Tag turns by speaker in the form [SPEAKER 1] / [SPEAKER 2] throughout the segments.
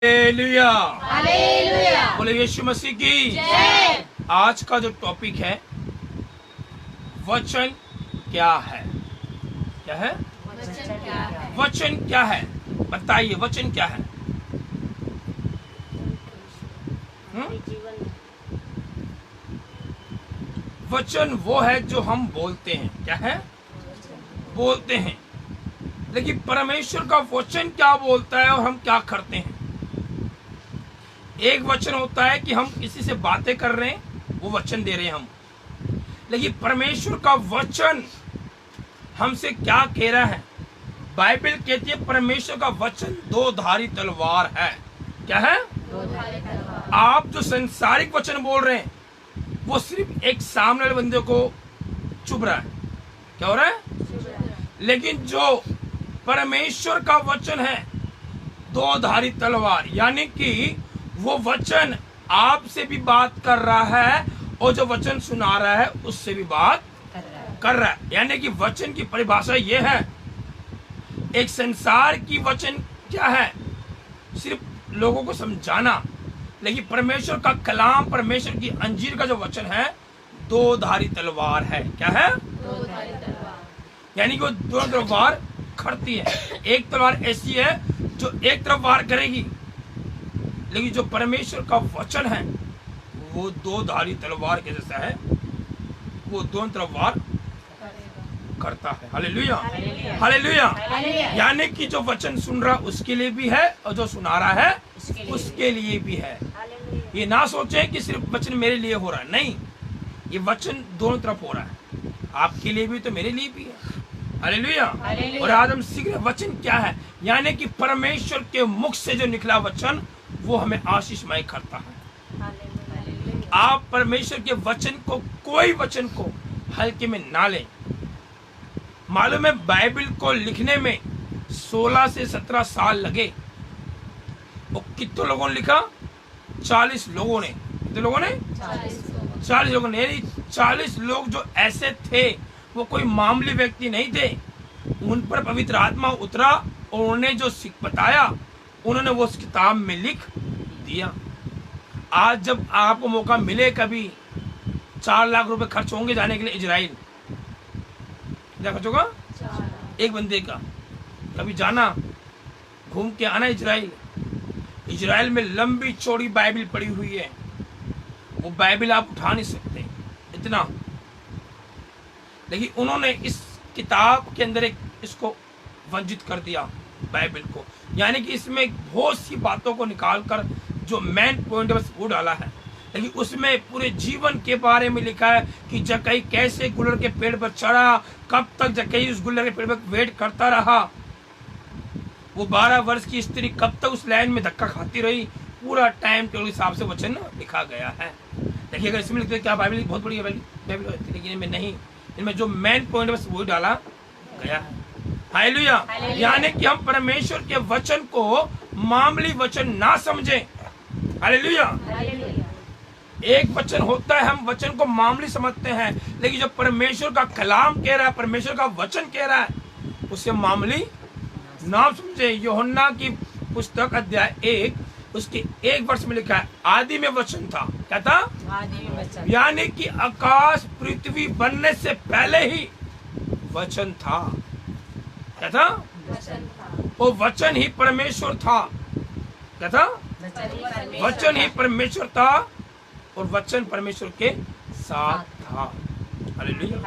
[SPEAKER 1] Hallelujah,
[SPEAKER 2] hallelujah,
[SPEAKER 1] बोले यीशु मसीह की
[SPEAKER 2] जय।
[SPEAKER 1] आज का जो टॉपिक है वचन क्या है। क्या है?
[SPEAKER 2] वचन क्या है?
[SPEAKER 1] वचन क्या है? बताइए वचन क्या है? वचन वो है जो हम बोलते हैं। क्या है? बोलते हैं। लेकिन परमेश्वर का वचन क्या बोलता है और हम क्या करते हैं। एक वचन होता है कि हम किसी से बातें कर रहे हैं, वो वचन दे रहे हैं हम। लेकिन परमेश्वर का वचन हमसे क्या कह रहा है? बाइबल कहती है परमेश्वर का वचन दो धारी तलवार है। क्या है?
[SPEAKER 2] दो धारी तलवार।
[SPEAKER 1] आप जो संसारिक वचन बोल रहे हैं वो सिर्फ एक सामने वाले बंदे को चुभ रहा है। क्या हो रहा है? लेकिन जो परमेश्वर का वचन है दो धारी तलवार, यानी कि वो वचन आपसे भी बात कर रहा है और जो वचन सुना रहा है उससे भी बात कर रहा है। यानी कि वचन की परिभाषा ये है, एक संसार की वचन क्या है? सिर्फ लोगों को समझाना। लेकिन परमेश्वर का कलाम, परमेश्वर की अंजीर का जो वचन है दो धारी तलवार है। क्या है?
[SPEAKER 2] दो धारी तलवार।
[SPEAKER 1] यानी कि वो दोनों तरफ वार करती है। एक तलवार ऐसी है जो एक तरफ वार करेगी, लेकिन जो परमेश्वर का वचन है वो दो धारी तलवार के जैसा है, वो दोनों तरफ वार करता है। Hallelujah, hallelujah. यानी कि जो वचन सुन रहा उसके लिए भी है और जो सुना रहा है उसके लिए भी है। ये ना सोचे कि सिर्फ वचन मेरे लिए हो रहा है, नहीं, ये वचन दोनों तरफ हो रहा है, आपके लिए भी तो मेरे लिए भी है। हालेलुया। और आज हम सीख रहे वचन क्या है, यानी कि परमेश्वर के मुख से जो निकला वचन वो हमें आशीषमय करता है। आप परमेश्वर के वचन को, कोई वचन को हल्के में ना लें। मालूम है बाइबल को लिखने में 16 से 17 साल लगे। और कितने लोगों ने लिखा? 40 लोगों ने। कितने लोगों ने? 40 लोगों ने। यानी 40 लोग जो ऐसे थे, वो कोई मामूली व्यक्ति नहीं थे। उन पर पवित्र आत्मा उतरा और उन्होंने जो बताया उन्होंने वो उस किताब में लिख दिया। आज जब आपको मौका मिले, कभी 4 लाख रुपए खर्च होंगे जाने के लिए इजराइल, क्या खर्च होगा? एक बंदे का। कभी जाना, घूम के आना इजराइल। इजराइल में लंबी चौड़ी बाइबल पड़ी हुई है, वो बाइबल आप उठा नहीं सकते इतना। लेकिन उन्होंने इस किताब के अंदर एक इसको वंचित कर दिया बाइबल को, यानी कि इसमें बहुत सी बातों को निकालकर जो मेन पॉइंट बस वो डाला है। लेकिन उसमें पूरे जीवन के बारे में लिखा है कि जक्कई कैसे गुलर के पेड़ पर चढ़ा, कब तक जक्कई उस गुलर के पेड़ पर वेट करता रहा, वो 12 वर्ष की स्त्री कब तक उस लाइन में धक्का खाती रही, पूरा टाइम टेबल के हिसाब से वचन लिखा गया है। देखिए अगर इसमें लिखते क्या बाइबल बहुत बड़ी है बाइबल, लेकिन इनमें नहीं, इनमें जो मेन पॉइंट बस वो डाला गया है। हालेलुया। यानी कि हम परमेश्वर के वचन को मामूली वचन ना समझें। हालेलुया। एक वचन होता है, हम वचन को मामूली समझते हैं, लेकिन जो परमेश्वर का कलाम कह रहा है, परमेश्वर का वचन कह रहा है, उसे मामूली ना समझे। यूहन्ना की पुस्तक अध्याय 1 उसके 1 वर्ष में लिखा है, आदि में वचन था। क्या था?
[SPEAKER 2] आदि में वचन।
[SPEAKER 1] यानी कि आकाश पृथ्वी बनने से पहले ही वचन था। क्या था?
[SPEAKER 2] वचन था।
[SPEAKER 1] वो वचन ही परमेश्वर था। क्या था? वचन ही परमेश्वर था और वचन परमेश्वर के साथ था। Hallelujah,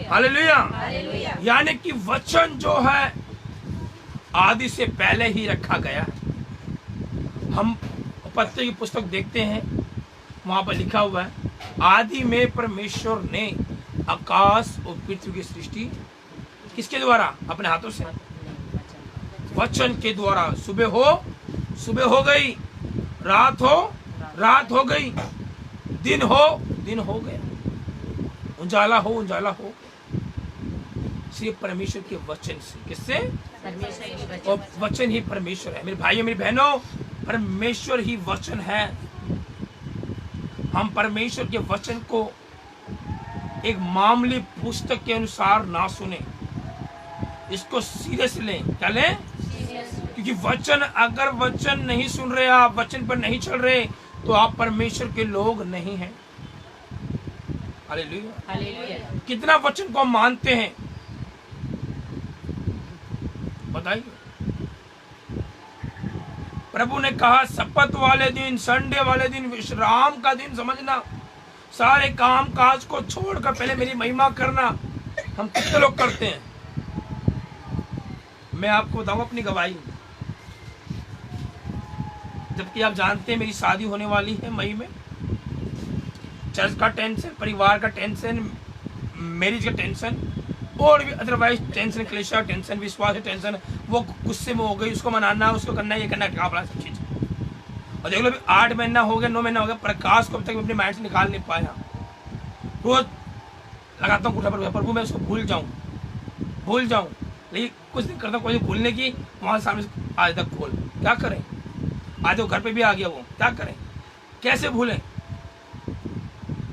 [SPEAKER 1] hallelujah. यानी कि वचन जो है आदि से पहले ही रखा गया है। हम पत्ते की पुस्तक देखते हैं, वहां पर लिखा हुआ है, आदि में परमेश्वर ने आकाश और पृथ्वी की सृष्टि किसके द्वारा? अपने हाथों से, वचन के द्वारा। सुबह हो गई, रात हो गई, दिन हो गया, उजाला हो गया, सिर्फ परमेश्वर के वचन से। किससे? और वचन ही परमेश्वर है। मेरे भाइयों मेरी बहनों, परमेश्वर ही वचन है। हम परमेश्वर के वचन को एक मामूली पुस्तक के अनुसार ना सुने, इसको सीरियस लें। क्या लें? क्योंकि वचन, अगर वचन नहीं सुन रहे, आप वचन पर नहीं चल रहे, तो आप परमेश्वर के लोग नहीं हैं। हालेलुया।
[SPEAKER 2] हालेलुया।
[SPEAKER 1] कितना वचन को हम मानते हैं बताइए। प्रभु ने कहा सप्पत वाले दिन, संडे वाले दिन, विश्राम का दिन समझना, सारे काम काज को छोड़कर पहले मेरी महिमा करना। हम कितने लोग करते हैं? मैं आपको बताऊं अपनी गवाही, जबकि आप जानते हैं मेरी शादी होने वाली है मई में। चर्च का टेंशन, परिवार का टेंशन, मैरिज का टेंशन, और भी अदरवाइज टेंशन, क्लेश का टेंशन, विश्वास का टेंशन, वो गुस्से में हो गई, उसको मनाना, उसको करना, ये करना, क्या बड़ा सब चीज। और देख लो 8 महीना हो गया, 9 महीना हो गया, प्रकाश को अब तक मैं अपने माइंड से निकाल नहीं पाया। रोज लगाता हूँ प्रभु मैं उसको भूल जाऊं, लेकिन कुछ दिन करता हूँ कोई भूलने की, वहां सामने से आज तक खोल, क्या करें? आज वो घर पे भी आ गया, वो क्या करें, कैसे भूलें?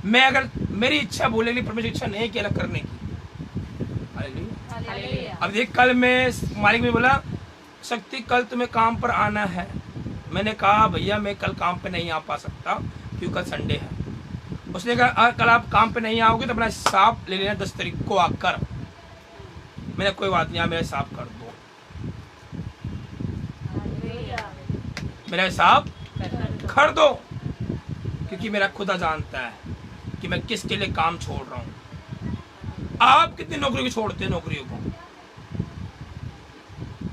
[SPEAKER 1] मैं अगर मेरी इच्छा भूलने की, परमेश्वर इच्छा नहीं की अलग करने की।
[SPEAKER 2] हालेलुया।
[SPEAKER 1] अब देख, कल मैं मालिक ने बोला शक्ति कल तुम्हें काम पर आना है। मैंने कहा भैया मैं कल काम पे नहीं आ पा सकता क्योंकि कल संडे है। उसने कहा कल आप काम पे नहीं आओगे तो अपना हिसाब ले लेना 10 तारीख को आकर। मैंने कोई बात नहीं, मेरा हिसाब कर दो, मेरा हिसाब कर दो, क्योंकि मेरा खुदा जानता है कि मैं किसके लिए काम छोड़ रहा हूँ। आप कितनी नौकरी को छोड़ते हैं? नौकरियों को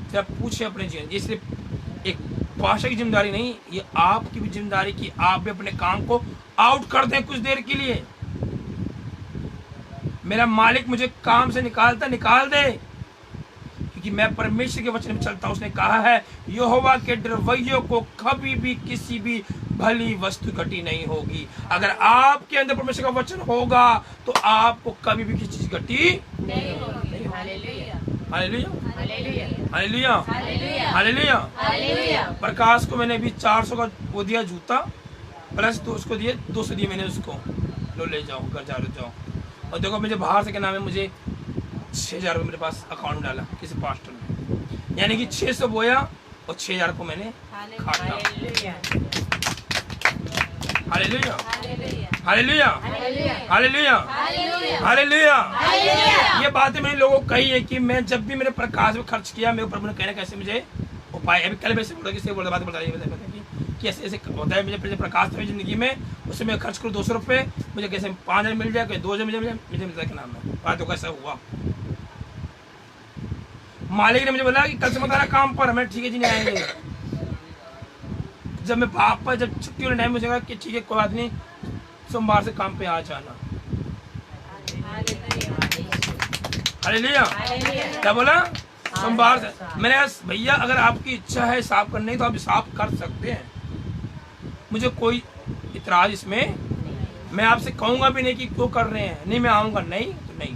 [SPEAKER 1] फिर आप पूछे अपने जीवन, ये सिर्फ एक भाषा की जिम्मेदारी नहीं, ये आपकी भी जिम्मेदारी कि आप भी अपने काम को आउट कर दें कुछ देर के लिए। मेरा मालिक मुझे काम से निकालता, निकाल दे, क्योंकि मैं परमेश्वर के वचन में चलता हूं। उसने कहा है यहोवा के डरवैयों को कभी भी किसी भी भली वस्तु घटी नहीं होगी। अगर आपके अंदर परमेश्वर का वचन होगा तो आपको कभी भी किसी चीज घटी
[SPEAKER 2] नहीं होगी। Hallelujah.
[SPEAKER 1] Hallelujah,
[SPEAKER 2] hallelujah.
[SPEAKER 1] Hallelujah,
[SPEAKER 2] hallelujah.
[SPEAKER 1] Hallelujah.
[SPEAKER 2] Hallelujah.
[SPEAKER 1] Prakash को मैंने अभी 400 का वो दिया जूता, प्लस तो उसको दिए 200 दिए मैंने उसको, लो ले जाओ घर जाओ। और देखो मुझे बाहर से क्या नाम है, मुझे 6,000 रुपये मेरे पास अकाउंट में डाला किसी पास्टर ने, यानी कि 600 बोया और 6,000 को मैंने खाटा।
[SPEAKER 2] Hallelujah.
[SPEAKER 1] Hallelujah,
[SPEAKER 2] hallelujah.
[SPEAKER 1] Hallelujah,
[SPEAKER 2] hallelujah.
[SPEAKER 1] Hallelujah,
[SPEAKER 2] hallelujah.
[SPEAKER 1] Hallelujah.
[SPEAKER 2] Hallelujah.
[SPEAKER 1] ये बातें मैंने लोगों को कही है कि मैं जब भी मेरे प्रकाश में खर्च किया, मेरे प्रभु ने कहना कैसे मुझे उपाय, अभी कल वैसे बोला किसी बात बता रही कि ऐसे ऐसे होता है। मुझे प्रकाश था जिंदगी में, उससे मैं खर्च करूँ 200 रुपये, मुझे कैसे 5,000 मिल जाए, 2,000 मिल जाए, मुझे मिलता है क्या नाम है, बात तो कैसा हुआ। मालिक ने मुझे बोला कि कल से मत आना काम पर। मैं ठीक है जी नहीं आएंगे। जब मैं वापस जब छुट्टी होने टाइम मुझे कहा कि ठीक है कोई बात नहीं, सोमवार से काम पे आ जाना। हालेलुया। क्या बोला? सोमवार से। मैंने कहा भैया अगर आपकी इच्छा है हिसाब करने की तो आप हिसाब कर सकते हैं, मुझे कोई इतराज इसमें, मैं आपसे कहूंगा भी नहीं कि क्यों कर रहे हैं, नहीं मैं आऊंगा, नहीं तो नहीं।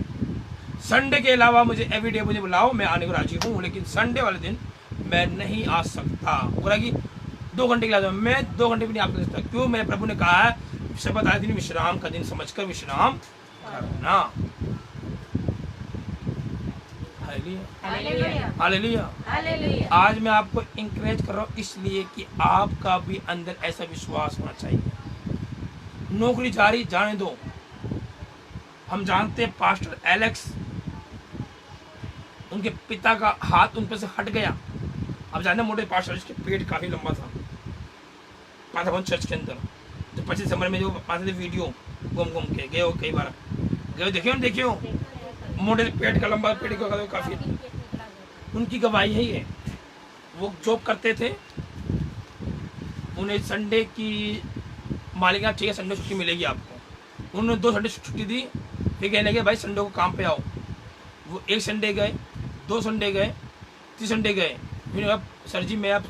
[SPEAKER 1] संडे के अलावा मुझे एवरीडे मुझे बुलाओ, मैं आने को राजी हूँ, लेकिन संडे वाले दिन मैं नहीं आ सकता। बोला कि 2 घंटे के लिए मैं 2 घंटे भी नहीं आ सकता। क्यों? मेरे प्रभु ने कहा है शब्द आए दिन विश्राम का दिन समझकर विश्राम करना।
[SPEAKER 2] हालेलुया।
[SPEAKER 1] हालेलुया।
[SPEAKER 2] हालेलुया।
[SPEAKER 1] आज मैं आपको इंकरेज कर रहा हूँ इसलिए कि आपका भी अंदर ऐसा विश्वास होना चाहिए। नौकरी जारी जाने दो। हम जानते हैं पास्टर एलेक्स, उनके पिता का हाथ उन पर से हट गया। अब जानते हैं मोटे पास्टर, इसके पेट काफी लंबा था, पाथावन चर्च के अंदर जो 25 दिसंबर में जो पाते थे वीडियो घूम के गए हो, कई बार गए देखियो मोटे पेट का लंबा पेट का काफी। उनकी गवाही है ये। वो जॉब करते थे, उन्हें संडे की मालिक ने ठीक है संडे छुट्टी मिलेगी आपको, उन्होंने 2 संडे छुट्टी दी। फिर कहने लगे भाई संडे को काम पे आओ। वो 1 संडे गए, 2 संडे गए, 3 संडे गए। फिर अब सर जी मैं अब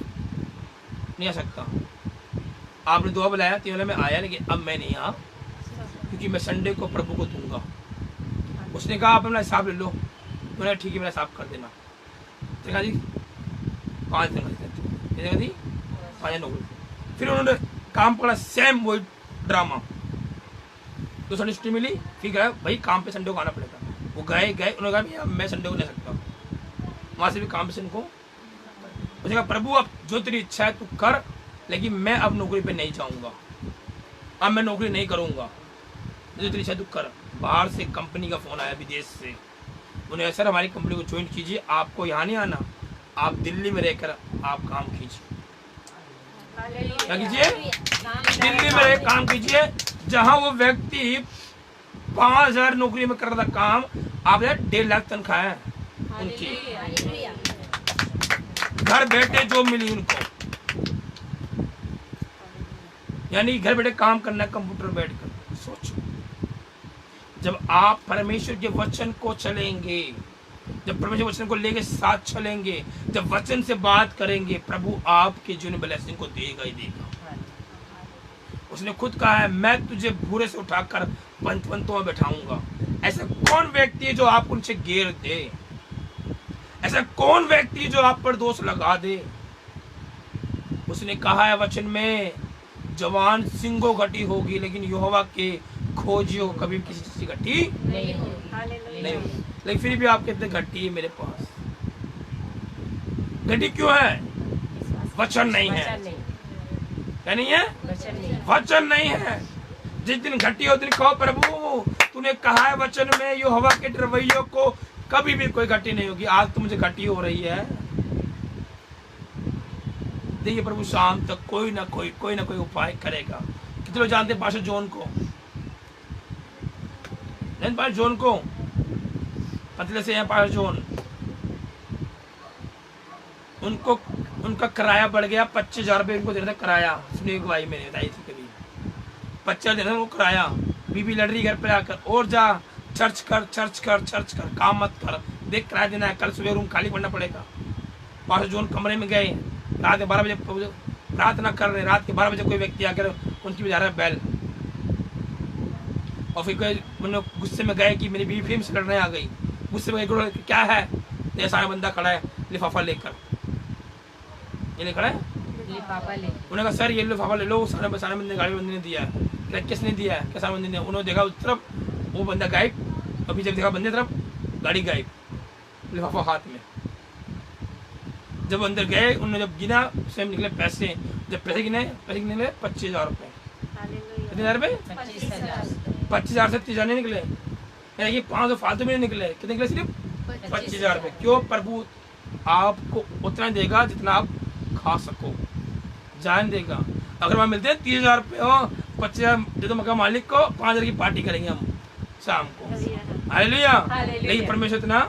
[SPEAKER 1] नहीं आ सकता, आपने 2 बुलाया, 3 वाला मैं आया, लेकिन अब मैं नहीं आ क्योंकि मैं संडे को प्रभु को दूंगा। उसने कहा आप अपना हिसाब ले लो। मैंने ठीक है मेरा हिसाब कर देना। देखा जी 5 दिन दी 5 नौकरी। फिर उन्होंने काम पकड़ा, सेम वही ड्रामा। 2 संडे छुट्टी मिली, फिर गया भाई काम पे संडे को आना पड़ेगा। वो गए उन्होंने कहा मैं संडे को नहीं सकता। वहां से भी काम पे से उनको उसने कहा प्रभु अब जो तेरी इच्छा है तू कर, लेकिन मैं अब नौकरी पे नहीं जाऊंगा, अब मैं नौकरी नहीं करूंगा, जो तेरी इच्छा तू कर। बाहर से कंपनी का फोन आया विदेश से, उन्हें सर हमारी कंपनी को ज्वाइन कीजिए, आपको यहाँ नहीं आना, आप दिल्ली में रहकर आप काम कीजिए। क्या कीजिए? दिल्ली में रह काम कीजिए, जहां वो व्यक्ति 5,000 नौकरी में कर रहा था काम, आप 1.5 लाख तनख्वाह है उनकी, घर बैठे जो मिली उनको, यानी घर बैठे काम करना, कंप्यूटर बैठकर। सोचो, जब आप परमेश्वर के वचन को चलेंगे, जब परमेश्वर वचन को लेके साथ चलेंगे, जब वचन से बात करेंगे, प्रभु आपके जीवन ब्लेसिंग को देगा ही देगा। उसने खुद कहा है मैं तुझे भूरे से उठाकर पंतों में बैठाऊंगा। ऐसा कौन व्यक्ति है जो आपको उनसे घेर दे? ऐसा कौन व्यक्ति है जो आप पर दोष लगा दे? उसने कहा है वचन में, जवान सिंगों घटी होगी, लेकिन यहोवा के खोजियों कभी किसी चीज की घटी नहीं होगी। लेकिन फिर भी आप कहते घटी है मेरे पास। घटी क्यों है? वचन नहीं है। क्या नहीं है? वचन नहीं है। जिस दिन घटी हो दिन कहो प्रभु तूने कहा है वचन में यहोवा के रवैयों को कभी भी कोई घटी नहीं होगी। आज तो मुझे घटी हो रही है। देखिए प्रभु शाम तक कोई ना कोई उपाय करेगा। कितने लोग जानते हैं पास्टर जॉन को? पास्टर जॉन को पतले से हैं पास्टर जॉन। उनको उनका किराया बढ़ गया, 25,000 रुपये उनको देना था किराया। सुनिए भाई मैंने बताई थी कभी 25,000 देना वो किराया। बीबी लड़ रही घर पे आकर, और जा चर्च कर काम मत कर, देख किराया देना है, कल सुबह रूम खाली पड़ना पड़ेगा। पास्टर जॉन कमरे में गए, रात के 12 बजे प्रार्थना कर रहे, रात के 12 बजे कोई व्यक्ति आकर उनकी बजा रहा है बैल, और फिर कोई गुस्से में गए कि मेरी बीवी फिल्म से लड़ने आ गई। गुस्से में गए, क्या है? ये सारा बंदा खड़ा है लिफाफा लेकर, ये खड़ा है लिफाफा ले। उन्होंने कहा सर ये लिफाफा ले लो। सारे बंदे गाड़ी बंदे ने दिया है। किसने दिया है? क्या सारे बंदे ने? उन्होंने देखा उस तरफ, वो बंदा गायब। अभी जब देखा बंदे तरफ, गाड़ी गायब, लिफाफा हाथ में। जब अंदर गए, उन्होंने जब गिना स्वयं निकले पैसे। जब पैसे गिने 25,000 रुपये। कितने हजार रुपये? 25,000 से 30,000 नहीं निकले, ये 500 फालतू में नहीं निकले। कितने निकले? सिर्फ 25,000 रुपये। क्यों? प्रभु आपको उतना देगा जितना आप खा सको, जान देगा। अगर वहां मिलते हैं 30,000 रुपये हो, 25,000 दे दो मकान मालिक को, 5,000 की पार्टी करेंगे हम शाम को। हालेलुया। लेकिन परमेश्वर इतना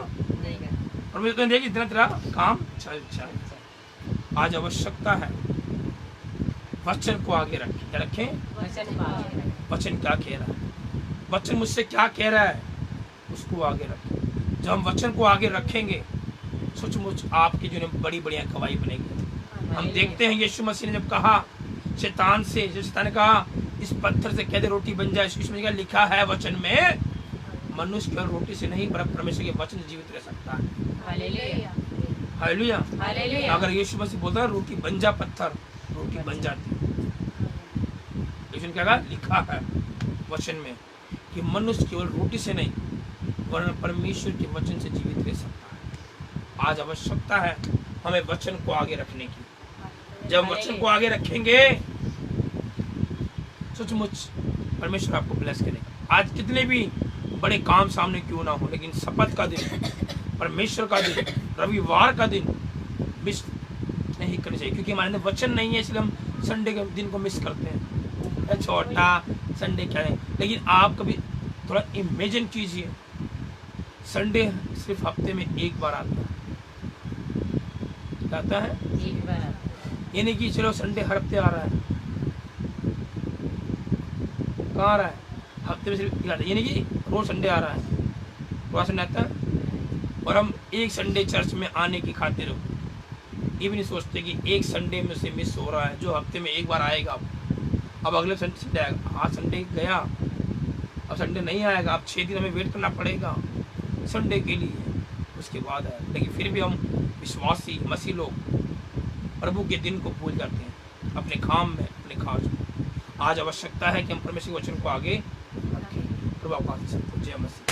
[SPEAKER 1] देखिए इतना तेरा काम चल। आज आवश्यकता है वचन को आगे रखें। क्या रखें? वचन क्या कह रहा है, वचन मुझसे क्या कह रहा है, उसको आगे रखें। जब हम वचन को आगे रखेंगे, सचमुच आपकी जो बड़ी बड़ी गवाही बनेगी। हम देखते हैं यीशु मसीह ने जब कहा शैतान से, जब शैतान ने कहा इस पत्थर से कह दे रोटी बन जाए, यीशु मसीह ने लिखा है वचन में मनुष्य केवल रोटी से नहीं पर परमेश्वर के वचन से जीवित रह सकता है। हालेलुया। अगर यीशु मसीह बोलता है रोटी बन जा, पत्थर रोटी बन जाती। यीशु ने क्या कहा? लिखा है वचन में कि मनुष्य केवल रोटी से नहीं वरन परमेश्वर के वचन से जीवित रह सकता है। आज आवश्यकता है हमें वचन को आगे रखने की। जब वचन को आगे रखेंगे, सचमुच परमेश्वर आपको ब्लेस करेगा। आज कितने भी बड़े काम सामने क्यों ना हो, लेकिन शपथ का दिन, परमेश्वर का दिन, रविवार का दिन मिस नहीं करनी चाहिए। क्योंकि हमारे वचन नहीं है, इसलिए हम संडे के दिन को मिस करते हैं। छोटा संडे क्या है, लेकिन आप कभी थोड़ा इमेजिन कीजिए, संडे सिर्फ हफ्ते में एक बार आता है। आता है एक बार, ये नहीं कि चलो संडे हर हफ्ते आ रहा है। कहाँ आ रहा है? हफ्ते में सिर्फ ये नहीं कि रोज संडे आ रहा है, थोड़ा संडे आता है। और हम एक संडे चर्च में आने की खातिर ये भी नहीं सोचते कि एक संडे में से मिस हो रहा है, जो हफ्ते में एक बार आएगा। अब अगले संडे आएगा, आज संडे गया, अब संडे नहीं आएगा, अब 6 दिन हमें वेट करना पड़ेगा संडे के लिए, उसके बाद आएगा। लेकिन फिर भी हम विश्वासी मसीह लोग प्रभु के दिन को भूल जाते हैं अपने काम में, अपने काज में। आज आवश्यकता है कि हम परमेश्वर के वचन को आगे रखें। प्रभु आपका जय मसीह।